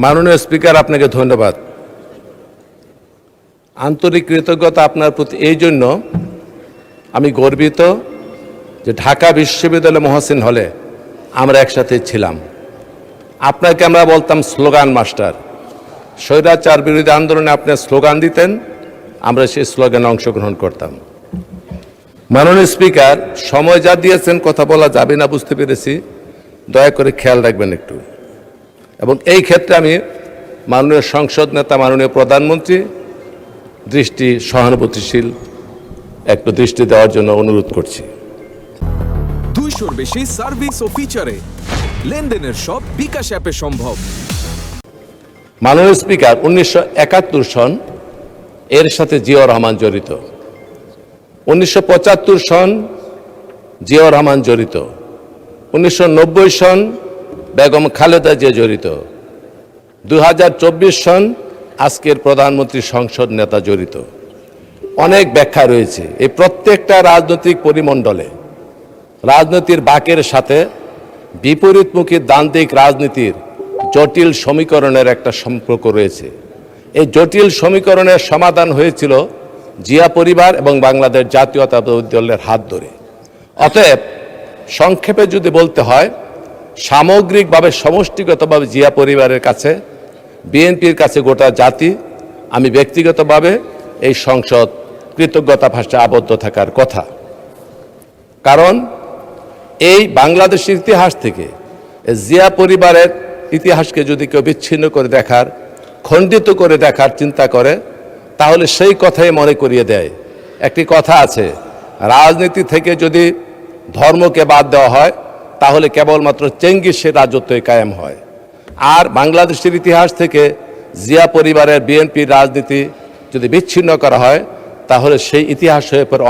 মাননীয় স্পিকার, আপনাকে ধন্যবাদ। আন্তরিক কৃতজ্ঞতা আপনার প্রতি এই জন্য আমি গর্বিত যে ঢাকা বিশ্ববিদ্যালয় মহসিন হলে আমরা একসাথে ছিলাম। আপনাকে আমরা বলতাম স্লোগান মাস্টার। স্বৈরাচার বিরোধী আন্দোলনে আপনি স্লোগান দিতেন, আমরা সেই স্লোগানে অংশগ্রহণ করতাম। মাননীয় স্পিকার, সময় যা দিয়েছেন কথা বলা যাবে না বুঝতে পেরেছি, দয়া করে খেয়াল রাখবেন একটু। এবং এই ক্ষেত্রে আমি মাননীয় সংসদ নেতা মাননীয় প্রধানমন্ত্রী দৃষ্টি সহানুভূতিশীল একটু দৃষ্টি দেওয়ার জন্য অনুরোধ করছি। 200-র বেশি সার্ভিস ও ফিচারে লেনদেনের সব বিকাশ অ্যাপে সম্ভব। মাননীয় স্পিকার, 1971 সন এর সাথে জিয়াউর রহমান জড়িত, 1975 সন জিয়াউর রহমান জড়িত, 1990 সন বেগম খালেদা জিয়া জড়িত, 2024 সন আজকের প্রধানমন্ত্রী সংসদ নেতা জড়িত। অনেক ব্যাখ্যা রয়েছে। এই প্রত্যেকটা রাজনৈতিক পরিমণ্ডলে রাজনীতির বাঁকের সাথে বিপরীতমুখী দ্বান্দ্বিক রাজনীতির জটিল সমীকরণের একটা সম্পর্ক রয়েছে। এই জটিল সমীকরণের সমাধান হয়েছিল জিয়া পরিবার এবং বাংলাদেশ জাতীয়তাবাদী দলের হাত ধরে। অতএব সংক্ষেপে যদি বলতে হয়, সামগ্রিকভাবে সমষ্টিগতভাবে জিয়া পরিবারের কাছে, বিএনপির কাছে গোটা জাতি, আমি ব্যক্তিগতভাবে এই সংসদ কৃতজ্ঞতা ভাষায় আবদ্ধ থাকার কথা। কারণ এই বাংলাদেশের ইতিহাস থেকে জিয়া পরিবারের ইতিহাসকে যদি কেউ বিচ্ছিন্ন করে দেখার, খণ্ডিত করে দেখার চিন্তা করে, তাহলে সেই কথাই মনে করিয়ে দেয়। একটি কথা আছে, রাজনীতি থেকে যদি ধর্মকে বাদ দেওয়া হয় তাহলে কেবলমাত্র চেঙ্গিসের রাজত্বই কায়েম হয়। আর বাংলাদেশের ইতিহাস থেকে জিয়া পরিবারের বিএনপির রাজনীতি যদি বিচ্ছিন্ন করা হয় তাহলে সেই ইতিহাস হয়ে পড়ে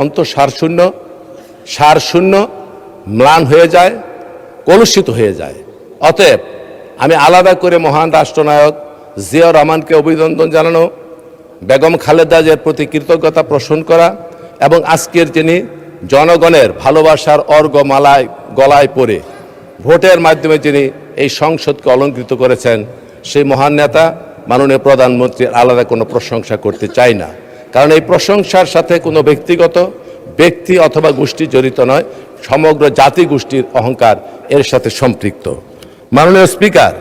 সারশূন্য, ম্লান হয়ে যায়, কলুষিত হয়ে যায়। অতএব আমি আলাদা করে মহান রাষ্ট্রনায়ক জিয়াউর রহমানকে অভিনন্দন জানানো, বেগম খালেদা জিয়ার প্রতি কৃতজ্ঞতা পোষণ করা এবং আজকের যিনি জনগণের ভালোবাসার অর্ঘ্যমালায় গলায় পড়ে ভোটের মাধ্যমে যিনি এই সংসদকে অলঙ্কৃত করেছেন, সেই মহান নেতা মাননীয় প্রধানমন্ত্রীর আলাদা কোনো প্রশংসা করতে চাই না। কারণ এই প্রশংসার সাথে কোনো ব্যক্তিগত ব্যক্তি অথবা গোষ্ঠী জড়িত নয়, সমগ্র জাতি গোষ্ঠীর অহংকার এর সাথে সম্পৃক্ত। মাননীয় স্পিকার,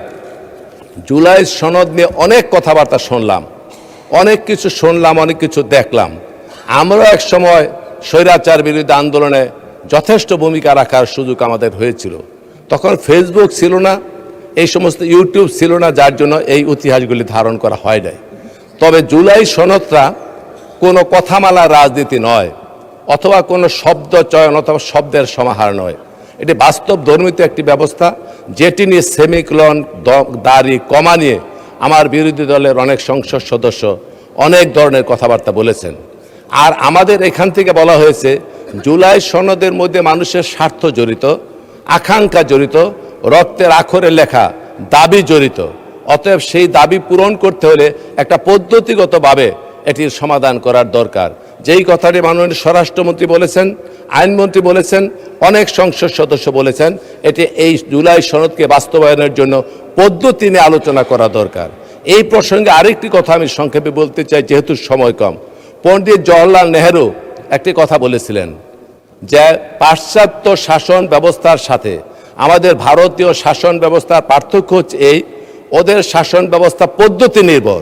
জুলাই সনদ নিয়ে অনেক কথাবার্তা শুনলাম, অনেক কিছু দেখলাম। আমরা এক সময় স্বৈরাচার বিরোধী আন্দোলনে যথেষ্ট ভূমিকা রাখার সুযোগ আমাদের হয়েছিল। তখন ফেসবুক ছিল না, এই সমস্ত ইউটিউব ছিল না, যার জন্য এই ইতিহাসগুলি ধারণ করা হয় নাই। তবে জুলাই সনদটা কোনো কথামালার রাজনীতি নয়, অথবা কোনো শব্দ চয়ন অথবা শব্দের সমাহার নয়। এটি বাস্তব ধর্মিত একটি ব্যবস্থা, যেটি নিয়ে সেমিকলন দাড়ি কমা নিয়ে আমার বিরোধী দলের অনেক সংসদ সদস্য অনেক ধরনের কথাবার্তা বলেছেন। আর আমাদের এখান থেকে বলা হয়েছে জুলাই সনদের মধ্যে মানুষের স্বার্থ জড়িত, আকাঙ্ক্ষা জড়িত, রক্তের আখরে লেখা দাবি জড়িত। অতএব সেই দাবি পূরণ করতে হলে একটা পদ্ধতিগতভাবে এটির সমাধান করার দরকার। যেই কথাটি মাননীয় স্বরাষ্ট্রমন্ত্রী বলেছেন, আইনমন্ত্রী বলেছেন, অনেক সংসদ সদস্য বলেছেন, এটি এই জুলাই সনদকে বাস্তবায়নের জন্য পদ্ধতি নিয়ে আলোচনা করা দরকার। এই প্রসঙ্গে আরেকটি কথা আমি সংক্ষেপে বলতে চাই, যেহেতু সময় কম। পণ্ডিত জওহরলাল নেহেরু একটি কথা বলেছিলেন যে পাশ্চাত্য শাসন ব্যবস্থার সাথে আমাদের ভারতীয় শাসন ব্যবস্থার পার্থক্য হচ্ছে এই, ওদের শাসন ব্যবস্থা পদ্ধতি নির্ভর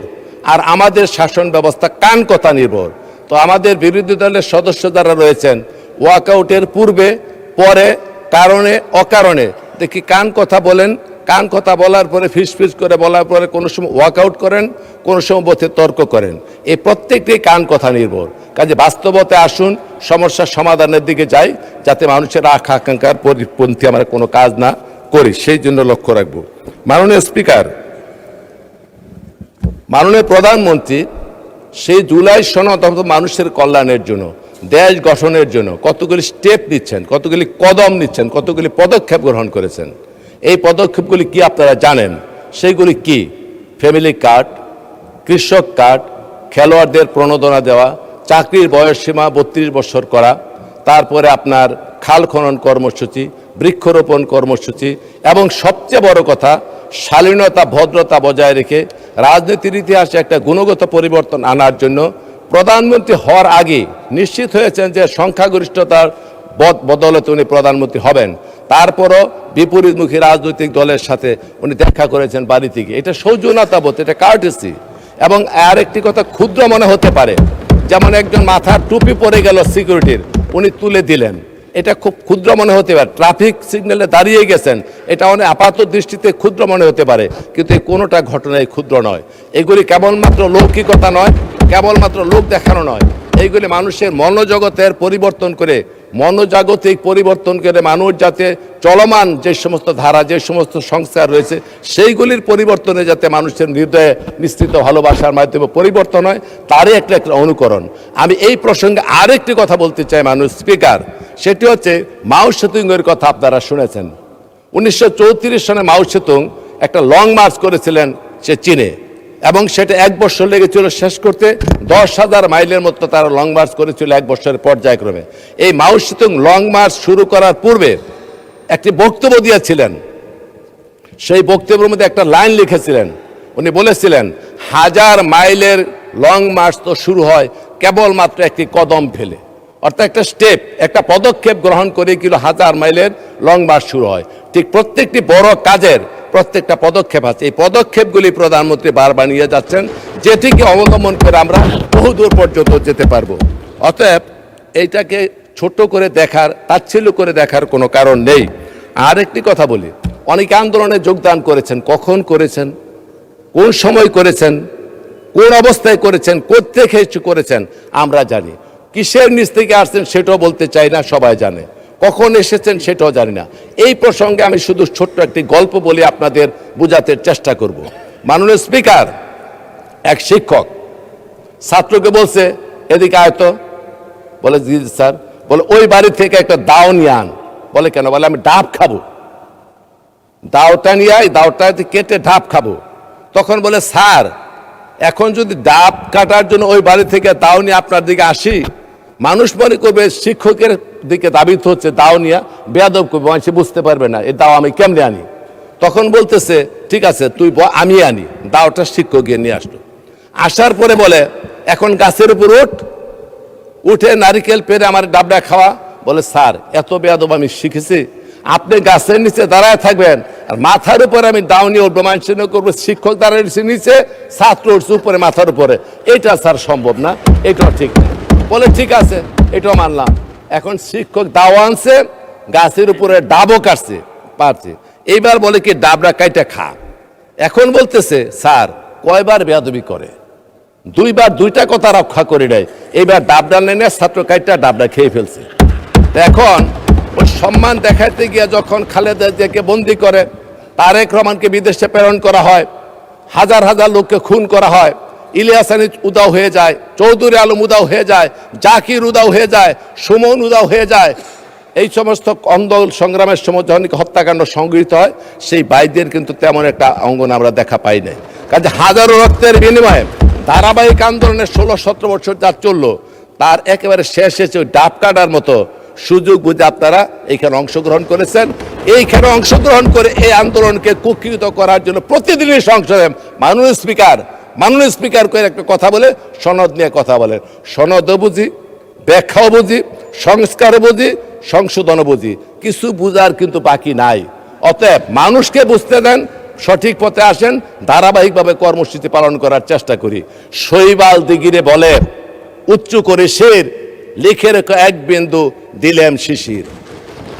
আর আমাদের শাসন ব্যবস্থা কান কথা নির্ভর। তো আমাদের বিরোধী দলের সদস্য যারা রয়েছেন, ওয়াকআউটের পূর্বে পরে কারণে অকারণে দেখি কান কথা বলেন, কান কথা বলার পরে ফিস করে বলার পরে কোনো সময় ওয়াকআউট করেন, কোনো সময় বোধে তর্ক করেন। এই প্রত্যেকটি কান কথা নির্ভর। কাজে বাস্তবতে আসুন, সমস্যার সমাধানের দিকে যাই, যাতে মানুষের আকাঙ্ক্ষার পরিপন্থী আমরা কোনো কাজ না করি, সেই জন্য লক্ষ্য রাখব। মাননীয় স্পিকার, মাননীয় প্রধানমন্ত্রী সেই জুলাই সনদ মানুষের কল্যাণের জন্য, দেশ গঠনের জন্য কতগুলি স্টেপ নিচ্ছেন, কতগুলি কদম নিচ্ছেন, কতগুলি পদক্ষেপ গ্রহণ করেছেন। এই পদক্ষেপগুলি কি আপনারা জানেন? সেইগুলি কি? ফ্যামিলি কার্ড, কৃষক কার্ড, খেলোয়াড়দের প্রণোদনা দেওয়া, চাকরির বয়সসীমা 32 বছর করা, তারপরে আপনার খাল খনন কর্মসূচি, বৃক্ষরোপণ কর্মসূচি এবং সবচেয়ে বড় কথা শালীনতা ভদ্রতা বজায় রেখে রাজনীতির ইতিহাসে একটা গুণগত পরিবর্তন আনার জন্য প্রধানমন্ত্রী হওয়ার আগে নিশ্চিত হয়েছেন যে সংখ্যাগরিষ্ঠতার বদৌলতে উনি প্রধানমন্ত্রী হবেন। তারপরও বিপরীতমুখী রাজনৈতিক দলের সাথে উনি দেখা করেছেন বাড়ি থেকে। এটা সৌজন্যতা বোধ, এটা কার্টেসি। এবং আর একটি কথা ক্ষুদ্র মনে হতে পারে, যেমন একজন মাথার টুপি পরে গেল সিকিউরিটির, উনি তুলে দিলেন, এটা খুব ক্ষুদ্র মনে হতে পারে। ট্রাফিক সিগন্যালে দাঁড়িয়ে গেছেন, এটা অনেক আপাত দৃষ্টিতে ক্ষুদ্র মনে হতে পারে, কিন্তু এই কোনোটা ঘটনাই ক্ষুদ্র নয়। এগুলি কেবলমাত্র লৌকিকতা নয়, কেবলমাত্র লোক দেখানো নয়, এইগুলি মানুষের মনোজগতের পরিবর্তন করে, মনোজাগতিক পরিবর্তন করে মানুষ যাতে চলমান যে সমস্ত ধারা, যে সমস্ত সংস্কার রয়েছে সেইগুলির পরিবর্তনে যাতে মানুষের হৃদয়ে নিশ্চিত ভালোবাসার মাধ্যমে পরিবর্তন হয়, তারই একটা অনুকরণ। আমি এই প্রসঙ্গে আরেকটি কথা বলতে চাই মানুষ স্পিকার, সেটি হচ্ছে মাও সেতুংয়ের কথা আপনারা শুনেছেন। 1934 সনে মাও সেতুং একটা লং মার্চ করেছিলেন সে চীনে, এবং সেটা 1 বছর লেগেছিল শেষ করতে। 10,000 মাইলের মতো তারা লং মার্চ করেছিল 1 বছরের পর্যায়ক্রমে। এই মাও সেতুং লং মার্চ শুরু করার পূর্বে একটি বক্তব্য দিয়েছিলেন। সেই বক্তব্যের মধ্যে একটা লাইন লিখেছিলেন, উনি বলেছিলেন 1000 মাইলের লং মার্চ তো শুরু হয় কেবলমাত্র একটি কদম ফেলে, অর্থাৎ একটা স্টেপ, একটা পদক্ষেপ গ্রহণ করে কিন্তু 1000 মাইলের লং মার্চ শুরু হয়। ঠিক প্রত্যেকটি বড় কাজের প্রত্যেকটা পদক্ষেপ আছে, এই পদক্ষেপগুলি প্রধানমন্ত্রী বারবার নিয়ে যাচ্ছেন, যেটিকে অবলম্বন করে আমরা বহুদূর পর্যন্ত যেতে পারবো। অতএব এইটাকে ছোট করে দেখার, তাচ্ছিল্য করে দেখার কোনো কারণ নেই। আর একটি কথা বলি, অনেকে আন্দোলনে যোগদান করেছেন, কখন করেছেন, কোন সময় করেছেন, কোন অবস্থায় করেছেন, কোত্থেকে করেছেন আমরা জানি। কিসের নিচ থেকে আসছেন সেটাও বলতে চাই না, সবাই জানে। কখন এসেছেন সেটাও জানি না। এই প্রসঙ্গে আমি শুধু ছোট্ট একটি গল্প বলে আপনাদের বোঝাতে চেষ্টা করব। মাননীয় স্পিকার, এক শিক্ষক ছাত্রকে বলছে এদিকে আয়তো, বলে জি স্যার, বলে ওই বাড়ি থেকে একটা দাও নিয়ে আন। বলে কেন? বলে আমি ডাব খাবো। দাওটা নিয়ে আয়, দাওটা কেটে ডাব খাবো। তখন বলে স্যার, এখন যদি ডাব কাটার জন্য ওই বাড়ি থেকে দাও নিয়ে আপনার দিকে আসি, মানুষ মনে করবে শিক্ষকের দিকে দাবিত হচ্ছে দাও নিয়ে, বেয়াদব করবে, মানুষ বুঝতে পারবে না এই দাও আমি কেমনে আনি। তখন বলতেছে ঠিক আছে তুই আমি আনি। দাওটা শিক্ষক গিয়ে নিয়ে আসলো। আসার পরে বলে এখন গাছের উপর উঠে নারিকেল পেরে আমার ডাবটা খাওয়া। বলে স্যার, এত বেয়াদব আমি শিখেছি, আপনি গাছের নিচে দাঁড়ায় থাকবেন আর মাথার উপরে আমি দাও নিয়ে উঠবো, মানুষ করবো শিক্ষক দাঁড়ায় নিচে, ছাত্র উঠছে উপরে মাথার উপরে, এটা স্যার সম্ভব না, এটাও ঠিক না। বলে ঠিক আছে, এটাও মানলাম। এখন শিক্ষক দাও আনছে, গাছের উপরে ডাবও কাটছে, পারছে। এইবার বলে কি ডাবরা কাইটা খা। এখন বলতেছে স্যার কয়বার বেয়াদবি করে, দুইবার দুইটা কথা রক্ষা করে নেয়, এইবার ডাবডা নেনে ছাত্র কাইটা ডাবডা খেয়ে ফেলছে। এখন ওই সম্মান দেখাতে গিয়ে যখন খালেদা জিয়াকে বন্দি করে, তারেক রহমানকে বিদেশে প্রেরণ করা হয়, হাজার হাজার লোককে খুন করা হয়, ইলিয়াস আলী উদাও হয়ে যায়, চৌধুরী আলম উদাও হয়ে যায়, জাকির উদাও হয়ে যায়, সুমন উদাও হয়ে যায়, এই সমস্ত আন্দোলন সংগ্রামের সময় যখন হত্যাকাণ্ড সংঘটিত হয়, সেই বাইদের কিন্তু তেমন একটা অঙ্গন আমরা দেখা পাই নাই। কাজে হাজারো রক্তের বিনিময়ে ধারাবাহিক আন্দোলনের 16-17 বছর যা চললো, তার একেবারে শেষ হয়েছে ওই ডাব কাটার মতো সুযোগ বুঝে আপনারা এইখানে অংশগ্রহণ করেছেন। এইখানে অংশগ্রহণ করে এই আন্দোলনকে কুক্ষিগত করার জন্য প্রতিদিনই সংসদে মাননীয় স্পিকার করে একটা কথা বলে, সনদ নিয়ে কথা বলেন। সনদও বুঝি, ব্যাখ্যাও বুঝি, সংস্কারও বুঝি, সংশোধনও বুঝি, কিছু বুঝার কিন্তু বাকি নাই। অতএব মানুষকে বুঝতে দেন, সঠিক পথে আসেন, ধারাবাহিকভাবে কর্মসূচি পালন করার চেষ্টা করি। শৈবাল দিগিরে বলে উচ্চ করে শের, লিখে রেখো এক বিন্দু দিলেম শিশির।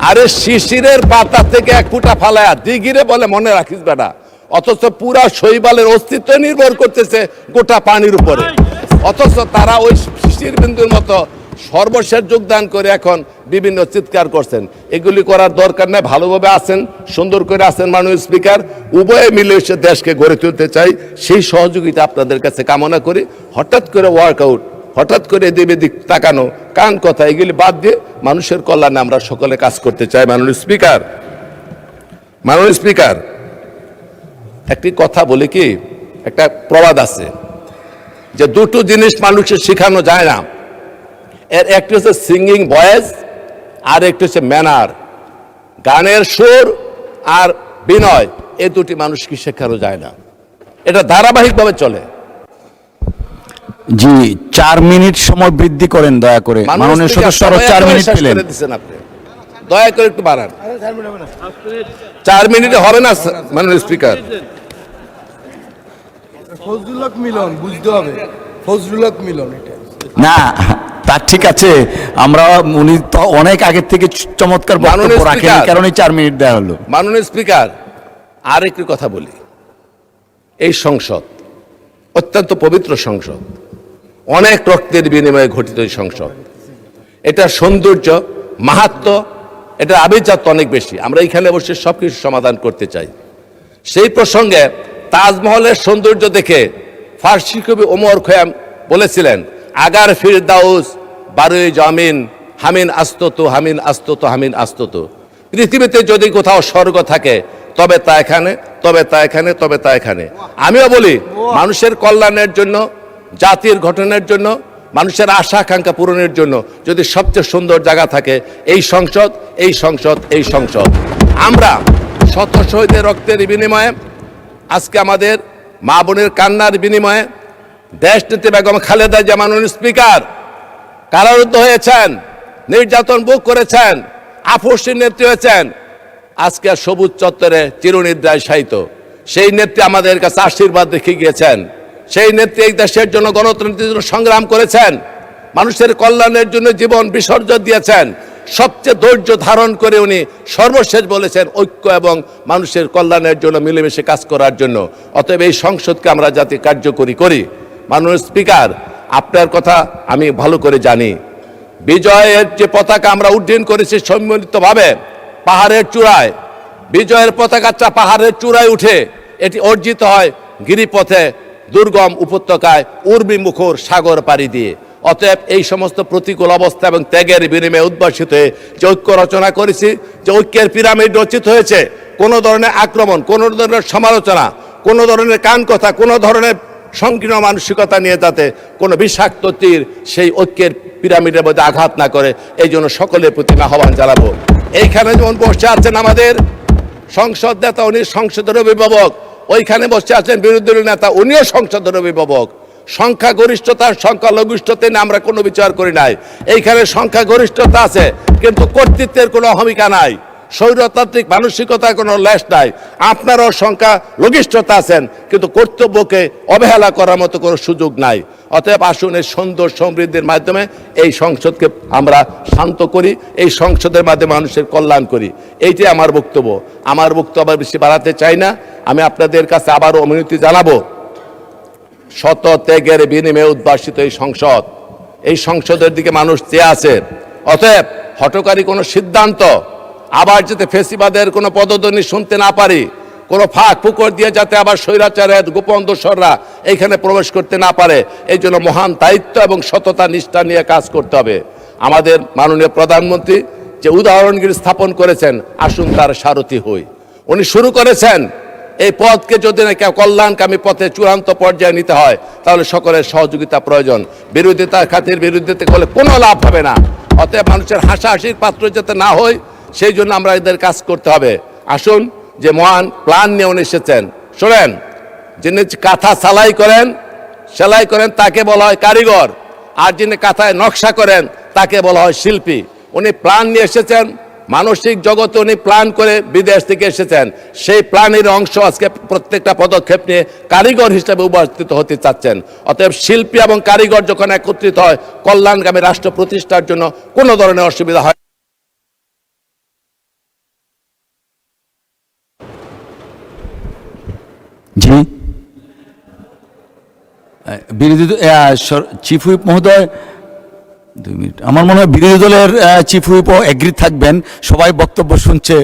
আরে শিশিরের পাতা থেকে এক ফুটা ফালায়া দিগিরে বলে মনে রাখিস বেটা, অথচ পুরা শৈবালের অস্তিত্ব নির্ভর করতেছে গোটা পানির উপরে। অথচ তারা ওই শিশির বিন্দুর মতো সর্বশেষ যোগদান করে এখন বিভিন্ন চিৎকার করছেন। এগুলি করার দরকার নেই, ভালোভাবে আছেন, সুন্দর করে আছেন মাননীয় স্পিকার। উভয়ে মিলে এসে দেশকে গড়ে তুলতে চাই, সেই সহযোগিতা আপনাদের কাছে কামনা করি। হঠাৎ করে ওয়ার্কআউট, হঠাৎ করে দেবে দিক তাকানো, কান কথা, এগুলি বাদ দিয়ে মানুষের কল্যাণে আমরা সকলে কাজ করতে চাই। মাননীয় স্পিকার, একটি কথা বলি কি, একটা প্রবাদ আছে যে দুটো জিনিস মানুষের শেখানো যায় না, এর একটি হচ্ছে সিঙ্গিং ভয়েস, আর একটি হচ্ছে ম্যানার, গানের সুর আর বিনয়, এই দুটি মানুষকে শেখানো যায় না, এটা ধারাবাহিকভাবে চলে। জি, 4 মিনিট সময় বৃদ্ধি করেন দয়া করে। মাননীয় সদস্য আরো 4 মিনিট পেলেন। আপনি দয়া করে একটু বাড়ান। 4 মিনিটে হবে না মাননীয় স্পিকার। ফজলুল হক মিলন বুঝতে হবে, ফজলুল হক মিলন এটা না, তা ঠিক আছে, আমরা উনি তো অনেক আগের থেকে চমৎকার বক্তব্য রাখেন, এই কারণে 4 মিনিট দেওয়া হলো। মাননীয় স্পিকার, আর একটু কথা বলি। এই সংসদ অত্যন্ত পবিত্র সংসদ, অনেক রক্তের বিনিময়ে ঘটিত এই সংসদ। এটা সৌন্দর্য, মাহাত্ম্য, এটা আভিজাত্য অনেক বেশি। আমরা এখানে বসে সবকিছু সমাধান করতে চাই। সেই প্রসঙ্গে তাজমহলের সৌন্দর্য দেখে ফার্সি কবি ওমর খৈয়াম বলেছিলেন, আগার ফিরদাউস বারোই জামিন হামিন আস্তত হামিন আস্তত হামিন আস্তত। পৃথিবীতে যদি কোথাও স্বর্গ থাকে তবে তা এখানে, তবে তা এখানে, তবে তা এখানে। আমিও বলি, মানুষের কল্যাণের জন্য, জাতির গঠনের জন্য, মানুষের আশা আকাঙ্ক্ষা পূরণের জন্য যদি সবচেয়ে সুন্দর জায়গা থাকে এই সংসদ, এই সংসদ, এই সংসদ। আমরা শত শহীদের রক্তের বিনিময়ে, আজকে আমাদের মা বোনের কান্নার বিনিময়ে দেশনেত্রী বেগম খালেদা জিয়া মাননীয় স্পিকার কারারুদ্ধ হয়েছেন, নির্যাতন ভোগ করেছেন, আপসীর নেত্রী হয়েছেন। আজকে সবুজ চত্বরে চিরনিদ্রায় শায়িত সেই নেত্রী আমাদের কাছে আশীর্বাদ রেখে গিয়েছেন। সেই নেত্রী এই দেশের জন্য, গণতন্ত্রের জন্য সংগ্রাম করেছেন, মানুষের কল্যাণের জন্য জীবন বিসর্জন দিয়েছেন। সবচেয়ে ধৈর্য ধারণ করে উনি সর্বশেষ বলেছেন ঐক্য এবং মানুষের কল্যাণের জন্য মিলেমিশে কাজ করার জন্য। অতএব এই সংসদকে আমরা যাতে কার্যকরী করি। মাননীয় স্পিকার, আপনার কথা আমি ভালো করে জানি। বিজয়ের যে পতাকা আমরা উড্ডীন করেছি সম্মিলিতভাবে পাহাড়ের চূড়ায়, বিজয়ের পতাকাটা পাহাড়ের চূড়ায় উঠে এটি অর্জিত হয় গিরিপথে, দুর্গম উপত্যকায়, উর্মি মুখর সাগর পাড়ি দিয়ে। অতএব এই সমস্ত প্রতিকূল অবস্থা এবং ত্যাগের বিনিময়ে উদ্ভাসিত হয়ে যে ঐক্য রচনা করেছি, যে ঐক্যের পিরামিড রচিত হয়েছে, কোনো ধরনের আক্রমণ, কোনো ধরনের সমালোচনা, কোনো ধরনের কান কথা, কোনো ধরনের সংকীর্ণ মানসিকতা নিয়ে যাতে কোনো বিষাক্ত তীর সেই ঐক্যের পিরামিডের মধ্যে আঘাত না করে, এই জন্য সকলের প্রতি আহ্বান জানাবো। এইখানে যেমন বসে আছেন আমাদের সংসদ নেতা, উনি সংসদের অভিভাবক, ওইখানে বসে আছেন বিরোধী দলের নেতা, উনিও সংসদের অভিভাবক। সংখ্যাগরিষ্ঠতার সংখ্যালঘিষ্ঠতা নিয়ে আমরা কোনো বিচার করি নাই। এইখানে সংখ্যাগরিষ্ঠতা আছে, কিন্তু কর্তৃত্বের কোনো ভূমিকা নাই, স্বৈরতান্ত্রিক মানসিকতার কোনো লেশ নাই। আপনারও সংখ্যা লঘিষ্ঠতা আছেন, কিন্তু কর্তব্যকে অবহেলা করার মতো কোনো সুযোগ নাই। অতএব আসুন এই সুন্দর সমৃদ্ধির মাধ্যমে এই সংসদকে আমরা শান্ত করি, এই সংসদের মাধ্যমে মানুষের কল্যাণ করি। এইটাই আমার বক্তব্য। আমার বক্তব্য বেশি বাড়াতে চাই না। আমি আপনাদের কাছে আবারও অনুরোধ জানাবো, শত ত্যাগের বিনিময়ে উদ্ভাসিত এই সংসদ, এই সংসদের দিকে মানুষ চেয়ে আছে। অতএব হঠকারী কোনো সিদ্ধান্ত, আবার যাতে ফেসিবাদের কোনো পদধ্বনি শুনতে না পারি, কোনো ফাঁক ফুকর দিয়ে যাতে আবার স্বৈরাচারের গোপন দোসররা এইখানে প্রবেশ করতে না পারে, এই জন্য মহান দায়িত্ব এবং সততা নিষ্ঠা নিয়ে কাজ করতে হবে। আমাদের মাননীয় প্রধানমন্ত্রী যে উদাহরণগুলি স্থাপন করেছেন, আসুন তার সারথি হই। উনি শুরু করেছেন এই পথকে যদি না কেউ কল্যাণকামী পথে চূড়ান্ত পর্যায়ে নিতে হয়, তাহলে সকলের সহযোগিতা প্রয়োজন। বিরোধিতার খাতির বিরোধিতা করলে কোনো লাভ হবে না। অতএব মানুষের হাসাহাসির পাত্র যাতে না হয়, সেই জন্য আমরা এদের কাজ করতে হবে। আসুন, যে মহান প্ল্যান নিয়ে উনি এসেছেন, শোনেন, যিনি কাঁথা সেলাই করেন তাকে বলা হয় কারিগর, আর যিনি কাঁথায় নকশা করেন তাকে বলা হয় শিল্পী। উনি প্ল্যান নিয়ে এসেছেন, মানসিক জগতে উনি প্ল্যান করে বিদেশ থেকে এসেছেন। সেই প্ল্যানের অংশ আজকে প্রত্যেকটা পদক্ষেপ নিয়ে কারিগর হিসেবে উপস্থিত হতে চাচ্ছেন। অতএব শিল্পী এবং কারিগর যখন একত্রিত হয়, কল্যাণকামী রাষ্ট্র প্রতিষ্ঠার জন্য কোনো ধরনের অসুবিধা হয়। জি, বিরোধী চিফ হুইপ মহোদয় 2 মিনিট। আমার মনে হয় বিরোধী দলের চিফ হুইপও এগ্রি থাকবেন, সবাই বক্তব্য শুনছে।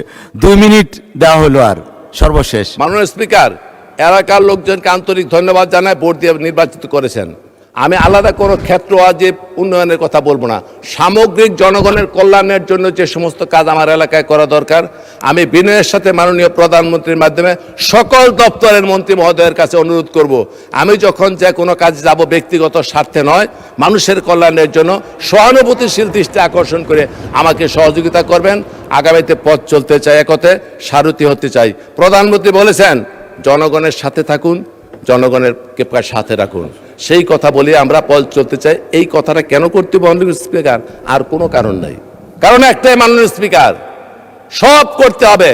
2 মিনিট দেওয়া হলো। আর সর্বশেষ মাননীয় স্পিকার, এলাকার লোকজনকে আন্তরিক ধন্যবাদ জানায়, ভোট দিয়ে নির্বাচিত করেছেন। আমি আলাদা কোনো ক্ষেত্র যে উন্নয়নের কথা বলবো না, সামগ্রিক জনগণের কল্যাণের জন্য যে সমস্ত কাজ আমার এলাকায় করা দরকার, আমি বিনয়ের সাথে মাননীয় প্রধানমন্ত্রীর মাধ্যমে সকল দপ্তরের মন্ত্রী মহোদয়ের কাছে অনুরোধ করব, আমি যখন যে কোনো কাজে যাব ব্যক্তিগত স্বার্থে নয়, মানুষের কল্যাণের জন্য সহানুভূতিশীল দৃষ্টি আকর্ষণ করে আমাকে সহযোগিতা করবেন। আগামীতে পথ চলতে চাই, একতে সারথি হতে চাই। প্রধানমন্ত্রী বলেছেন জনগণের সাথে থাকুন, জনগণের সাথে রাখুন, সেই কথা বলে আমরা পথ চলতে চাই। এই কথাটা কেন করতে মাননীয় স্পিকার? আর কোনো কারণ নাই, কারণ একটাই মাননীয় স্পিকার, সব করতে হবে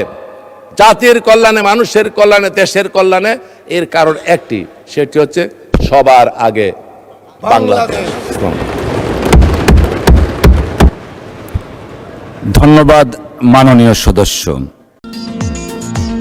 জাতির কল্যাণে, মানুষের কল্যাণে, দেশের কল্যাণে। এর কারণ একটি, সেটি হচ্ছে সবার আগে বাংলাদেশ। ধন্যবাদ মাননীয় সদস্য।